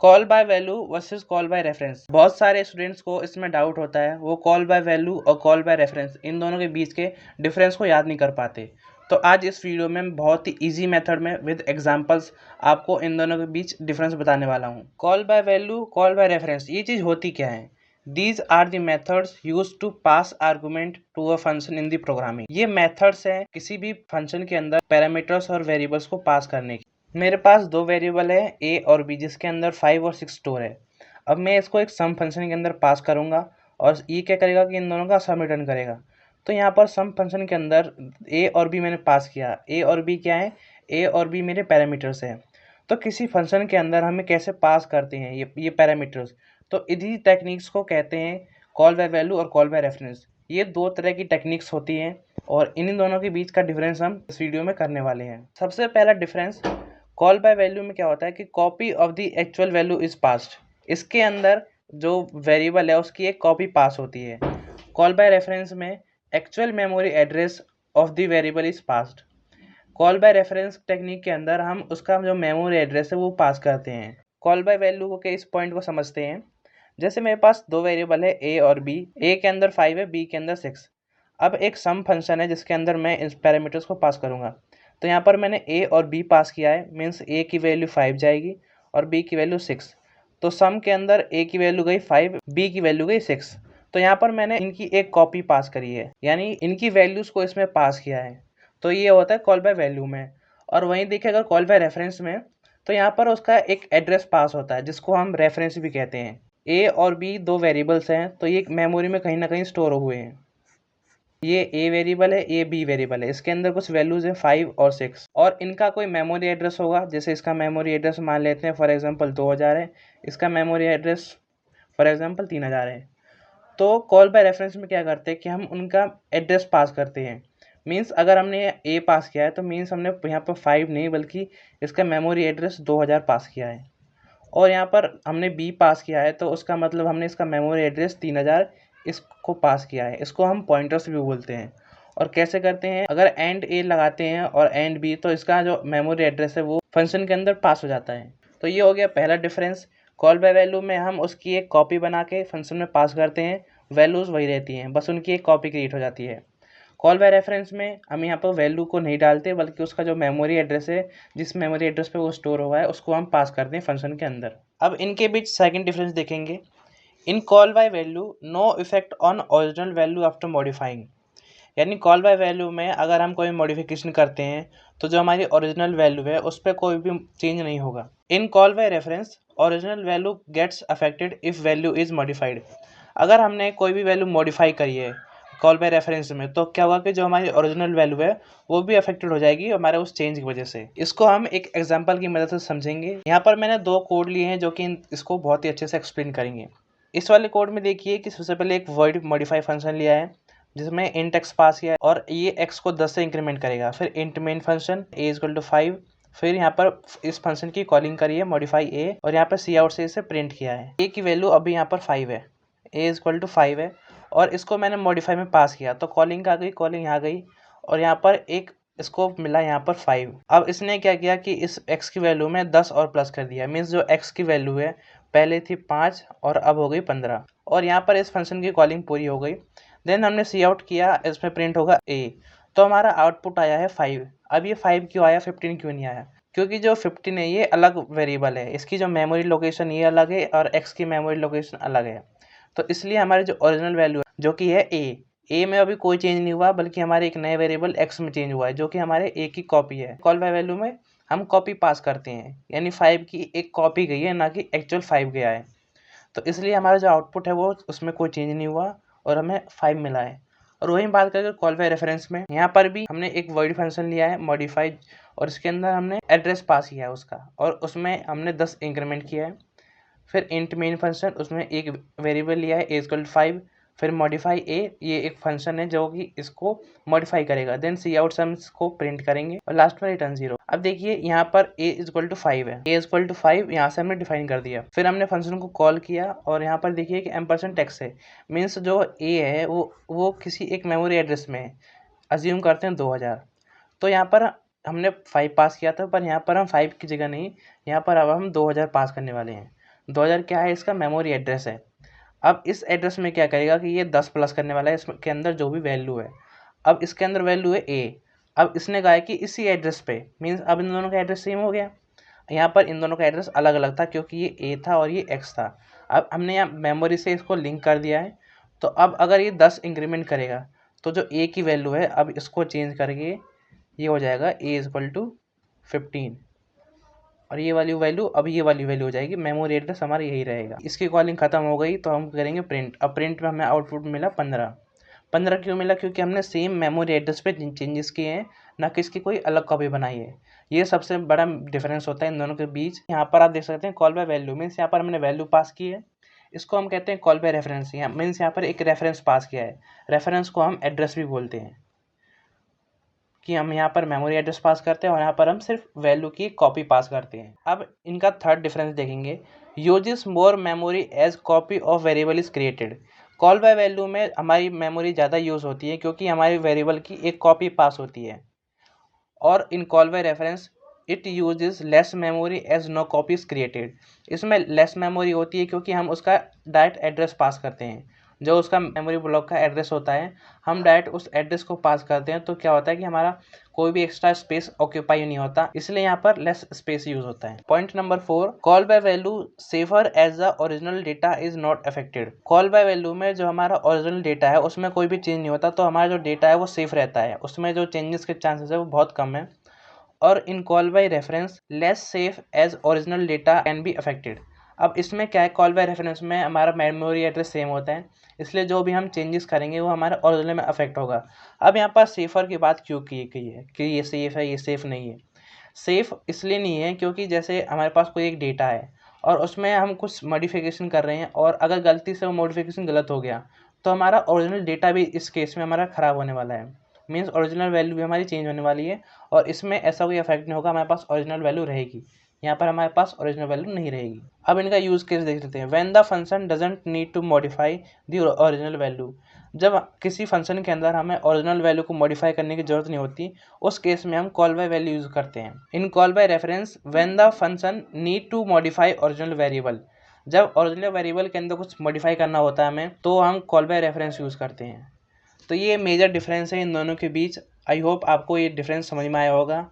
Call by value versus call by reference. बहुत सारे students को इसमें डाउट होता है, वो कॉल बाय वैल्यू और कॉल बाय रेफरेंस इन दोनों के बीच के डिफरेंस को याद नहीं कर पाते। तो आज इस वीडियो में बहुत ही इजी मेथड में विद एग्जांपल्स आपको इन दोनों के बीच डिफरेंस बताने वाला हूँ। Call by value, call by reference, ये चीज़ होती क्या है? These are the methods used to pass argument to a function in the programming। ये मेथड्स हैं किसी भी फंक्शन के अंदर पैरामीटर्स और वेरिएबल्स को पास करने की। मेरे पास दो वेरिएबल है a और b, जिसके अंदर 5 और 6 स्टोर है। अब मैं इसको एक सम फंक्शन के अंदर पास करूंगा और ये क्या करेगा कि इन दोनों का सम रिटर्न करेगा। तो यहाँ पर सम फंक्शन के अंदर a और b मैंने पास किया। a और b क्या है? a और b मेरे पैरामीटर्स हैं। तो किसी फंक्शन के अंदर हमें कैसे पास करते हैं ये पैरामीटर्स, तो इन्हीं टेक्निक्स को कहते हैं कॉल बाय वैल्यू और कॉल बाय रेफरेंस। ये दो तरह की टेक्निक्स होती हैं और इन दोनों के बीच का डिफरेंस हम इस वीडियो में करने वाले हैं। सबसे पहला डिफरेंस, कॉल बाय वैल्यू में क्या होता है कि copy of the actual value is passed. इसके अंदर जो वेरिएबल है उसकी एक कॉपी पास होती है। कॉल बाय रेफरेंस में actual memory address of the variable is passed. Call by reference technique के अंदर हम उसका जो मेमोरी एड्रेस है वो पास करते हैं। कॉल बाय वैल्यू के इस पॉइंट को समझते हैं। जैसे मेरे पास दो वेरिएबल है a और b, a के अंदर 5 है, b के अंदर 6। अब एक सम फंक्शन है जिसके अंदर मैं इस पैरामीटर्स को पास करूंगा। तो यहाँ पर मैंने a और b पास किया है, मीन्स a की वैल्यू 5 जाएगी और b की वैल्यू 6। तो सम के अंदर a की वैल्यू गई 5, b की वैल्यू गई 6। तो यहाँ पर मैंने इनकी एक कॉपी पास करी है, यानी इनकी वैल्यूज को इसमें पास किया है। तो ये होता है कॉल बाय वैल्यू में। और वहीं देखिए अगर कॉल बाय रेफरेंस में, तो यहाँ पर उसका एक एड्रेस पास होता है जिसको हम रेफरेंस भी कहते हैं। ए और बी दो वेरिएबल्स हैं, तो ये मेमोरी में कहीं ना कहीं स्टोर हुए हैं। ये ए वेरिएबल है, ये बी वेरिएबल है, इसके अंदर कुछ वैल्यूज हैं 5 और 6 और इनका कोई मेमोरी एड्रेस होगा। जैसे इसका मेमोरी एड्रेस मान लेते हैं फॉर एग्जांपल 2000 है, इसका मेमोरी एड्रेस फॉर एग्जांपल 3000 है। तो कॉल बाय रेफरेंस में क्या करते हैं कि हम उनका एड्रेस पास करते हैं। मीन्स अगर हमने ए पास किया है तो मीन्स हमने यहाँ पर 5 नहीं बल्कि इसका मेमोरी एड्रेस 2000 पास किया है। और यहाँ पर हमने बी पास किया है तो उसका मतलब हमने इसका मेमोरी एड्रेस 3000 इसको पास किया है। इसको हम पॉइंटर्स भी बोलते हैं। और कैसे करते हैं, अगर एंड ए लगाते हैं और एंड बी, तो इसका जो मेमोरी एड्रेस है वो फंक्शन के अंदर पास हो जाता है। तो ये हो गया पहला डिफरेंस। कॉल बाय वैल्यू में हम उसकी एक कॉपी बना के फंक्शन में पास करते हैं, वैल्यूज़ वही रहती हैं, बस उनकी एक कॉपी क्रिएट हो जाती है। कॉल बाय रेफरेंस में हम यहाँ पर वैल्यू को नहीं डालते बल्कि उसका जो मेमोरी एड्रेस है, जिस मेमोरी एड्रेस पे वो स्टोर हुआ है, उसको हम पास करते हैं फंक्शन के अंदर। अब इनके बीच सेकंड डिफरेंस देखेंगे। In call by value no effect on original value after modifying. यानी कॉल बाय वैल्यू में अगर हम कोई मॉडिफिकेशन करते हैं तो जो हमारी ओरिजिनल वैल्यू है उस पर कोई भी चेंज नहीं होगा। In call by reference original value gets affected if value is modified. अगर हमने कोई भी वैल्यू मॉडिफाई करी है कॉल बाय रेफरेंस में, तो क्या होगा कि जो हमारी ओरिजिनल वैल्यू है वो भी अफेक्टेड हो जाएगी हमारे उस चेंज की वजह से। इसको हम एक एग्जांपल की मदद से समझेंगे। यहाँ पर मैंने दो कोड लिए हैं जो कि इसको बहुत ही अच्छे से एक्सप्लेन करेंगे। इस वाले कोड में देखिए कि सबसे पहले एक वॉइड मॉडिफाई फंक्शन लिया है जिसमें इंट एक्स पास किया है और ये एक्स को 10 से इंक्रीमेंट करेगा। फिर int main function a equal to 5, फिर यहाँ पर इस फंक्शन की कॉलिंग करी है मॉडिफाई ए और यहाँ पर सी आउट से इसे प्रिंट किया है। ए की वैल्यू अभी यहाँ पर 5 है, ए इक्वल टू 5 है और इसको मैंने मॉडिफाई में पास किया तो कॉलिंग आ गई, कॉलिंग यहाँ गई और यहाँ पर एक इसको मिला यहाँ पर 5। अब इसने क्या किया कि इस x की वैल्यू में 10 और प्लस कर दिया। मीन्स जो x की वैल्यू है पहले थी 5 और अब हो गई 15 और यहाँ पर इस फंक्शन की कॉलिंग पूरी हो गई। देन हमने सी आउट किया, इसमें प्रिंट होगा a, तो हमारा आउटपुट आया है 5। अब ये 5 क्यों आया, 15 क्यों नहीं आया? क्योंकि जो 15 है ये अलग वेरिएबल है, इसकी जो मेमोरी लोकेशन ये अलग है और x की मेमोरी लोकेशन अलग है। तो इसलिए हमारी जो ओरिजिनल वैल्यू है जो कि है ए में अभी कोई चेंज नहीं हुआ बल्कि हमारे एक नए वेरिएबल x में चेंज हुआ है जो कि हमारे a की कॉपी है। कॉल बाय वैल्यू में हम कॉपी पास करते हैं, यानी 5 की एक कॉपी गई है ना कि एक्चुअल 5 गया है। तो इसलिए हमारा जो आउटपुट है वो उसमें कोई चेंज नहीं हुआ और हमें 5 मिला है। और वही बात करें कॉल बाय रेफरेंस में, यहाँ पर भी हमने एक वॉइड फंक्शन लिया है मॉडिफाइड और इसके अंदर हमने एड्रेस पास किया है उसका और उसमें हमने 10 इंक्रीमेंट किया है। फिर इंट मेन फंक्शन, उसमें एक वेरिएबल लिया है ए इक्वल टू 5, फिर मॉडिफाई ए, ये एक फंक्शन है जो कि इसको मॉडिफाई करेगा। देन सी आउट सम को प्रिंट करेंगे और लास्ट में रिटर्न 0। अब देखिए यहाँ पर ए इक्वल टू 5 है, ए इक्वल टू 5 यहाँ से हमने डिफाइन कर दिया। फिर हमने फंक्शन को कॉल किया और यहाँ पर देखिए कि %x है, मीन्स जो ए है वो किसी एक मेमोरी एड्रेस में है, अज्यूम करते हैं 2000। तो यहाँ पर हमने 5 पास किया था पर यहाँ पर हम 5 की जगह नहीं, यहाँ पर अब हम 2000 पास करने वाले हैं। 2000 क्या है, इसका मेमोरी एड्रेस है। अब इस एड्रेस में क्या करेगा कि ये 10 प्लस करने वाला है इसके अंदर जो भी वैल्यू है। अब इसके अंदर वैल्यू है ए। अब इसने कहा है कि इसी एड्रेस पे, मीन्स अब इन दोनों का एड्रेस सेम हो गया। यहाँ पर इन दोनों का एड्रेस अलग अलग था क्योंकि ये ए था और ये एक्स था। अब हमने यहाँ मेमोरी से इसको लिंक कर दिया है। तो अब अगर ये 10 इंक्रीमेंट करेगा तो जो ए की वैल्यू है, अब इसको चेंज करके ये हो जाएगा ए इक्वल टू 15, और ये वाली वैल्यू अब ये वाली वैल्यू हो जाएगी। मेमोरी एड्रेस हमारा यही रहेगा। इसकी कॉलिंग खत्म हो गई तो हम करेंगे प्रिंट। अब प्रिंट में हमें आउटपुट मिला 15 क्यों मिला? क्योंकि हमने सेम मेमोरी एड्रेस पे चेंजेस किए हैं, ना कि इसकी कोई अलग कॉपी बनाई है। ये सबसे बड़ा डिफरेंस होता है इन दोनों के बीच। यहाँ पर आप देख सकते हैं कॉल बाय वैल्यू मीन्स यहाँ पर हमने वैल्यू पास की है, इसको हम कहते हैं कॉल बाय रेफरेंस। यहाँ मीन्स यहाँ पर एक रेफरेंस पास किया है, रेफरेंस को हम एड्रेस भी बोलते हैं, कि हम यहाँ पर मेमोरी एड्रेस पास करते हैं और यहाँ पर हम सिर्फ वैल्यू की कॉपी पास करते हैं। अब इनका थर्ड डिफरेंस देखेंगे, uses more memory as copy of variable is created. Call by value में हमारी मेमोरी ज़्यादा यूज़ होती है क्योंकि हमारी वेरिएबल की एक कॉपी पास होती है, और in call by reference it uses less memory as no copy is created. इसमें लेस मेमोरी होती है क्योंकि हम उसका डायरेक्ट एड्रेस पास करते हैं, जो उसका मेमोरी ब्लॉक का एड्रेस होता है हम डायरेक्ट उस एड्रेस को पास करते हैं। तो क्या होता है कि हमारा कोई भी एक्स्ट्रा स्पेस ऑक्यूपाई नहीं होता, इसलिए यहाँ पर लेस स्पेस यूज होता है। Point number 4, call by value safer as the original data is not affected. Call by value में जो हमारा ओरिजिनल डेटा है उसमें कोई भी चेंज नहीं होता, तो हमारा जो डेटा है वो सेफ रहता है, उसमें जो चेंजेस के चांसेस है वो बहुत कम है। और in call by reference less safe as original data can be affected. अब इसमें क्या है, कॉल बाय रेफरेंस में हमारा मेमोरी एड्रेस सेम होता है, इसलिए जो भी हम चेंजेस करेंगे वो हमारे ओरिजिनल में अफेक्ट होगा। अब यहाँ पर सेफर की बात क्यों की गई है कि ये सेफ है ये सेफ नहीं है? सेफ इसलिए नहीं है क्योंकि जैसे हमारे पास कोई एक डेटा है और उसमें हम कुछ मॉडिफिकेशन कर रहे हैं, और अगर गलती से वो मॉडिफिकेशन गलत हो गया तो हमारा ओरिजिनल डेटा भी इस केस में हमारा ख़राब होने वाला है। मीन्स ओरिजिनल वैल्यू भी हमारी चेंज होने वाली है, और इसमें ऐसा कोई इफेक्ट नहीं होगा, हमारे पास ओरिजिनल वैल्यू रहेगी। यहाँ पर हमारे पास ओरिजिनल वैल्यू नहीं रहेगी। अब इनका यूज़ केस देख लेते हैं। When the function doesn't need to modify the original value. जब किसी फंक्शन के अंदर हमें ओरिजिनल वैल्यू को मॉडिफाई करने की जरूरत नहीं होती, उस केस में हम कॉल बाय वैल्यू यूज़ करते हैं। In call by reference when the function need to modify original variable. जब ओरिजिनल वेरिएबल के अंदर कुछ मॉडिफाई करना होता है हमें, तो हम कॉल बाय रेफरेंस यूज़ करते हैं। तो ये मेजर डिफरेंस है इन दोनों के बीच। आई होप आपको ये डिफरेंस समझ में आया होगा।